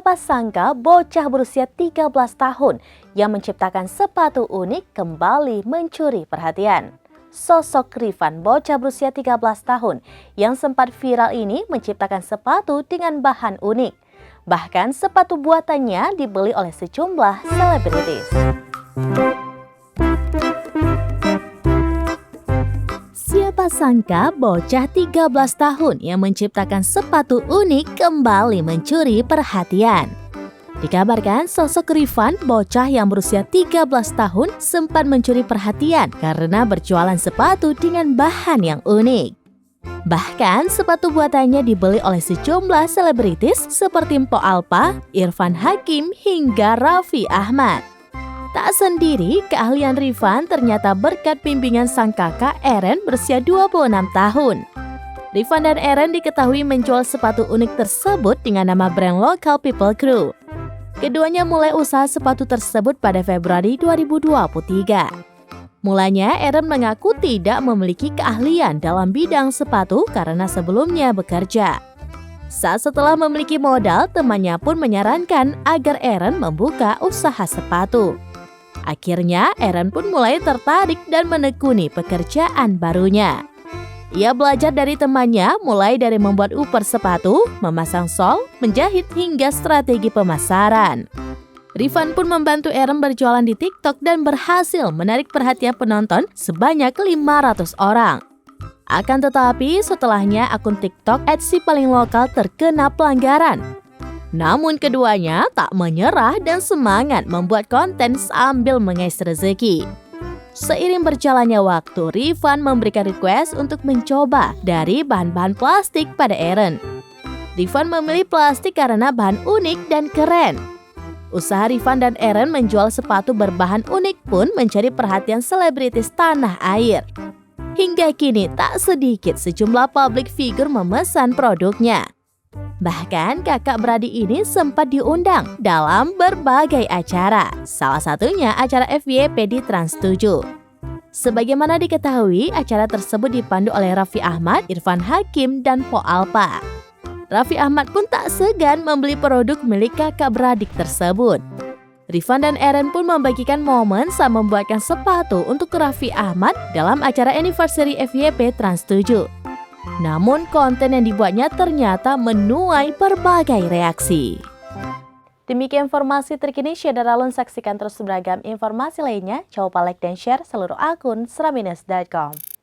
Siapa sangka bocah berusia 13 tahun yang menciptakan sepatu unik kembali mencuri perhatian. Sosok Rifan, bocah berusia 13 tahun yang sempat viral ini menciptakan sepatu dengan bahan unik. Bahkan sepatu buatannya dibeli oleh sejumlah selebritis. Siapa sangka bocah 13 tahun yang menciptakan sepatu unik kembali mencuri perhatian. Dikabarkan sosok Rifan, bocah yang berusia 13 tahun, sempat mencuri perhatian karena berjualan sepatu dengan bahan yang unik. Bahkan sepatu buatannya dibeli oleh sejumlah selebritis seperti Mpok Alpa, Irfan Hakim, hingga Raffi Ahmad. Tak sendiri, keahlian Rifan ternyata berkat bimbingan sang kakak Eren berusia 26 tahun. Rifan dan Eren diketahui menjual sepatu unik tersebut dengan nama brand lokal People Crew. Keduanya mulai usaha sepatu tersebut pada Februari 2023. Mulanya, Eren mengaku tidak memiliki keahlian dalam bidang sepatu karena sebelumnya bekerja. Setelah memiliki modal, temannya pun menyarankan agar Eren membuka usaha sepatu. Akhirnya, Eren pun mulai tertarik dan menekuni pekerjaan barunya. Ia belajar dari temannya mulai dari membuat upper sepatu, memasang sol, menjahit hingga strategi pemasaran. Rifan pun membantu Eren berjualan di TikTok dan berhasil menarik perhatian penonton sebanyak 500 orang. Akan tetapi, setelahnya akun TikTok @si paling lokal terkena pelanggaran. Namun keduanya tak menyerah dan semangat membuat konten sambil mengais rezeki. Seiring berjalannya waktu, Rifan memberikan request untuk mencoba dari bahan-bahan plastik pada Eren. Rifan memilih plastik karena bahan unik dan keren. Usaha Rifan dan Eren menjual sepatu berbahan unik pun mencari perhatian selebritis tanah air. Hingga kini tak sedikit sejumlah public figure memesan produknya. Bahkan kakak beradik ini sempat diundang dalam berbagai acara, salah satunya acara FYP di Trans 7. Sebagaimana diketahui, acara tersebut dipandu oleh Raffi Ahmad, Irfan Hakim, dan Mpok Alpa. Raffi Ahmad pun tak segan membeli produk milik kakak beradik tersebut. Rifan dan Eren pun membagikan momen saat membuatkan sepatu untuk Raffi Ahmad dalam acara anniversary FYP Trans 7. Namun konten yang dibuatnya ternyata menuai berbagai reaksi. Demikian informasi terkini, Syederalun, saksikan terus beragam informasi lainnya. Jangan lupa like dan share seluruh akun seraminus.com.